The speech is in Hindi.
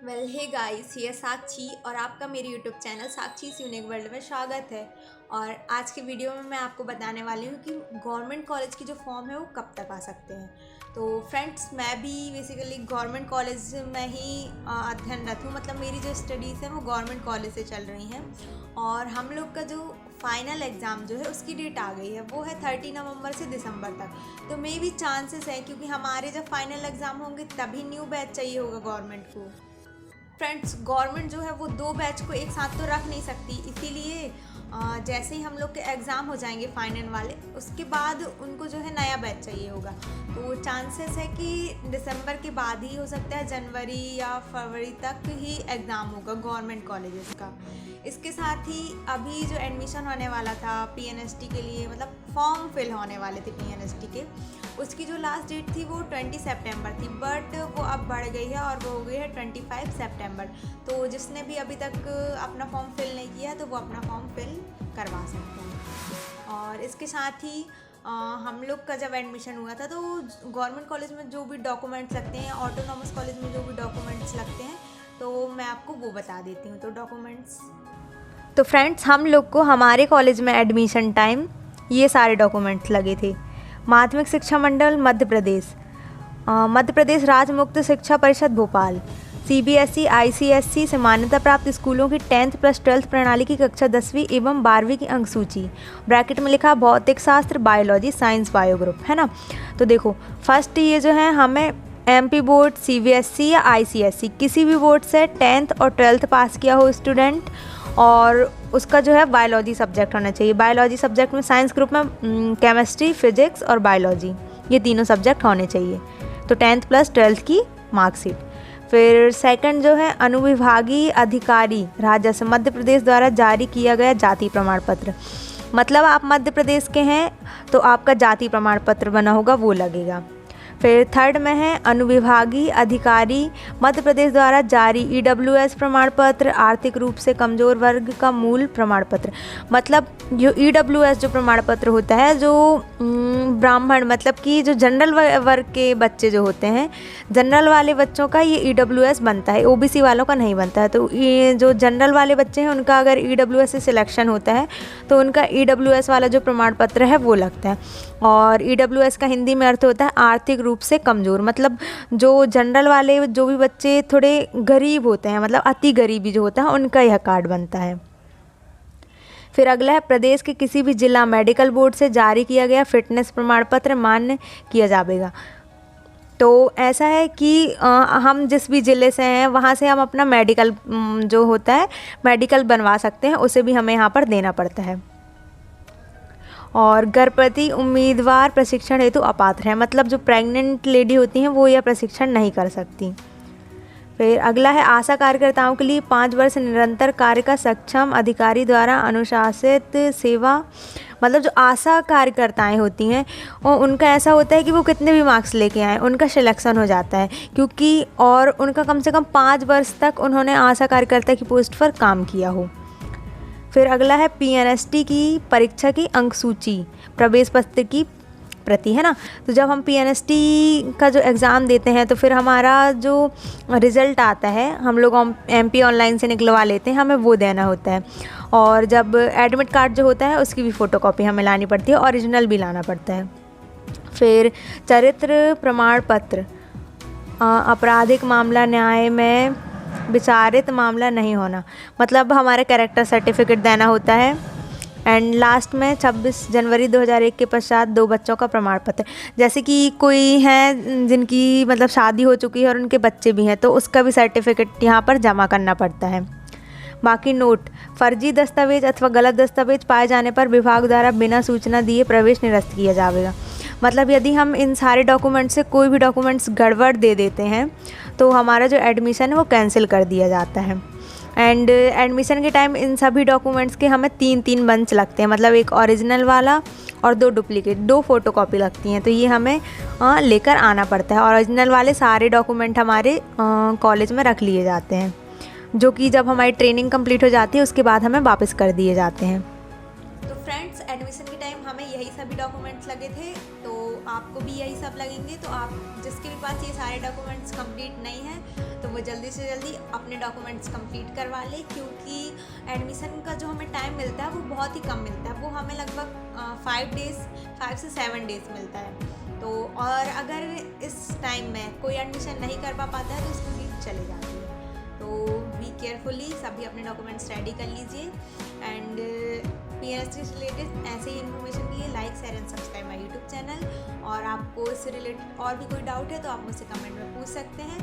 वेल हे गाइस, ये साक्षी और आपका मेरे यूट्यूब चैनल साक्षी यूनिक वर्ल्ड में स्वागत है। और आज के वीडियो में मैं आपको बताने वाली हूँ कि गवर्नमेंट कॉलेज की जो फॉर्म है वो कब तक आ सकते हैं। तो फ्रेंड्स, मैं भी बेसिकली गवर्नमेंट कॉलेज में ही अध्ययनरत हूँ। मतलब मेरी जो स्टडीज़ हैं वो गवर्नमेंट कॉलेज से चल रही हैं। और हम लोग का जो फाइनल एग्ज़ाम जो है उसकी डेट आ गई है, वो है 30 नवंबर से दिसंबर तक। तो मे भी चांसेस है, क्योंकि हमारे जब फाइनल एग्ज़ाम होंगे तभी न्यू बैच चाहिए होगा गवर्नमेंट को। फ्रेंड्स, गवर्नमेंट जो है वो दो बैच को एक साथ तो रख नहीं सकती, इसीलिए जैसे ही हम लोग के एग्ज़ाम हो जाएंगे फाइनल वाले, उसके बाद उनको जो है नया बैच चाहिए होगा। तो चांसेस है कि दिसंबर के बाद ही हो सकता है, जनवरी या फरवरी तक ही एग्ज़ाम होगा गवर्नमेंट कॉलेजेस का। इसके साथ ही अभी जो एडमिशन होने वाला था पीएनएसटी के लिए, मतलब फॉर्म फिल होने वाले थे पीएनएसटी के, उसकी जो लास्ट डेट थी वो 20 सितंबर थी, बट वो अब बढ़ गई है और वो हो गई है 25 सितंबर। तो जिसने भी अभी तक अपना फॉर्म फिल नहीं किया है तो वो अपना फॉर्म फिल करवा सकते हैं। और इसके साथ ही हम लोग का जब एडमिशन हुआ था तो गवर्नमेंट कॉलेज में जो भी डॉक्यूमेंट्स लगते हैं, ऑटोनॉमस कॉलेज में जो भी डॉक्यूमेंट्स लगते हैं, तो मैं आपको वो बता देती हूँ। तो डॉक्यूमेंट्स, तो फ्रेंड्स, हम लोग को हमारे कॉलेज में एडमिशन टाइम ये सारे डॉक्यूमेंट्स लगे थे। माध्यमिक शिक्षा मंडल मध्य प्रदेश राज्य मुक्त शिक्षा परिषद भोपाल, सीबीएसई आईसीएसई से मान्यता प्राप्त स्कूलों की 10th प्लस 12th प्रणाली की कक्षा 10वीं एवं 12वीं की अंक सूची, ब्रैकेट में लिखा भौतिक शास्त्र, बायोलॉजी, साइंस, बायो ग्रुप, है ना। तो देखो, फर्स्ट ये जो है हमें एमपी बोर्ड, सीबीएसई या आईसीएसई किसी भी बोर्ड से 10th और 12th पास किया हो स्टूडेंट, और उसका जो है बायोलॉजी सब्जेक्ट होना चाहिए। बायोलॉजी सब्जेक्ट में साइंस ग्रुप में केमिस्ट्री, फिजिक्स और बायोलॉजी, ये तीनों सब्जेक्ट होने चाहिए। तो 10th प्लस 12th की मार्कशीट। फिर सेकंड जो है अनुविभागीय अधिकारी राजस्व मध्य प्रदेश द्वारा जारी किया गया जाति प्रमाण पत्र। मतलब आप मध्य प्रदेश के हैं तो आपका जाति प्रमाण पत्र बना होगा, वो लगेगा। फिर थर्ड में है अनुविभागीय अधिकारी मध्य प्रदेश द्वारा जारी ईडब्ल्यूएस प्रमाण पत्र, आर्थिक रूप से कमज़ोर वर्ग का मूल प्रमाण पत्र। मतलब जो ईडब्ल्यूएस जो प्रमाण पत्र होता है, जो ब्राह्मण, मतलब कि जो जनरल वर्ग के बच्चे जो होते हैं, जनरल वाले बच्चों का ये ईडब्ल्यूएस बनता है, ओबीसी वालों का नहीं बनता है। तो ये जो जनरल वाले बच्चे हैं उनका अगर ईडब्ल्यूएस से सिलेक्शन होता है तो उनका ईडब्ल्यूएस वाला जो प्रमाण पत्र है वो लगता है। और ईडब्ल्यूएस का हिंदी में अर्थ होता है आर्थिक रूप से कमज़ोर। मतलब जो जनरल वाले जो भी बच्चे थोड़े गरीब होते हैं, मतलब अति गरीबी जो होता है, उनका यह कार्ड बनता है। फिर अगला है प्रदेश के किसी भी जिला मेडिकल बोर्ड से जारी किया गया फिटनेस प्रमाण पत्र मान्य किया जाएगा। तो ऐसा है कि हम जिस भी ज़िले से हैं वहाँ से हम अपना मेडिकल जो होता है मेडिकल बनवा सकते हैं, उसे भी हमें यहाँ पर देना पड़ता है। और गर्भवती उम्मीदवार प्रशिक्षण हेतु अपात्र है। मतलब जो प्रेग्नेंट लेडी होती हैं वो यह प्रशिक्षण नहीं कर सकती। फिर अगला है आशा कार्यकर्ताओं के लिए 5 वर्ष निरंतर कार्य का सक्षम अधिकारी द्वारा अनुशासित सेवा। मतलब जो आशा कार्यकर्ताएं होती हैं उनका ऐसा होता है कि वो कितने भी मार्क्स लेके आएँ उनका सिलेक्शन हो जाता है, क्योंकि और उनका कम से कम 5 वर्ष तक उन्होंने आशा कार्यकर्ता की पोस्ट पर काम किया हो। फिर अगला है पीएनएसटी की परीक्षा की अंक सूची, प्रवेश पत्र की प्रति, है ना। तो जब हम पीएनएसटी का जो एग्ज़ाम देते हैं तो फिर हमारा जो रिज़ल्ट आता है हम लोग एमपी ऑनलाइन से निकलवा लेते हैं, हमें वो देना होता है। और जब एडमिट कार्ड जो होता है उसकी भी फ़ोटोकॉपी हमें लानी पड़ती है, ओरिजिनल भी लाना पड़ता है। फिर चरित्र प्रमाण पत्र, आपराधिक मामला न्याय में विचारित मामला नहीं होना, मतलब हमारा कैरेक्टर सर्टिफिकेट देना होता है। एंड लास्ट में 26 जनवरी 2001 के पश्चात 2 बच्चों का प्रमाण पत्र। जैसे कि कोई हैं जिनकी मतलब शादी हो चुकी है और उनके बच्चे भी हैं, तो उसका भी सर्टिफिकेट यहाँ पर जमा करना पड़ता है। बाकी नोट, फर्जी दस्तावेज अथवा गलत दस्तावेज पाए जाने पर विभाग द्वारा बिना सूचना दिए प्रवेश निरस्त किया जाएगा। मतलब यदि हम इन सारे डॉक्यूमेंट से कोई भी डॉक्यूमेंट्स गड़बड़ दे देते हैं तो हमारा जो एडमिशन है वो कैंसिल कर दिया जाता है। एंड एडमिशन के टाइम इन सभी डॉक्यूमेंट्स के हमें 3-3 बंच लगते हैं, मतलब एक ओरिजिनल वाला और 2 डुप्लीकेट, 2 फोटोकॉपी लगती हैं। तो ये हमें लेकर आना पड़ता है। ओरिजिनल वाले सारे डॉक्यूमेंट हमारे कॉलेज में रख लिए जाते हैं, जो कि जब हमारी ट्रेनिंग कंप्लीट हो जाती है उसके बाद हमें वापस कर दिए जाते हैं। तो फ्रेंड्स, एडमिशन के टाइम हमें यही सभी डॉक्यूमेंट्स लगे थे। तो आपको भी यही सब लगेंगे। तो आप जिसके भी पास ये सारे डॉक्यूमेंट्स कंप्लीट नहीं है तो वो जल्दी से जल्दी अपने डॉक्यूमेंट्स कंप्लीट करवा ले, क्योंकि एडमिशन का जो हमें टाइम मिलता है वो बहुत ही कम मिलता है। वो हमें लगभग 5 से 7 डेज़ मिलता है। तो और अगर इस टाइम में कोई एडमिशन नहीं करवा पाता है तो उसकी सीट चली जाती है। तो बी केयरफुली, सभी अपने डॉक्यूमेंट्स रेडी कर लीजिए। एंड PNS से रिलेटेड ऐसे ही इन्फॉर्मेशन के लिए like, share and subscribe my YouTube channel. और आपको इससे रिलेटेड और भी कोई डाउट है तो आप मुझसे कमेंट में पूछ सकते हैं।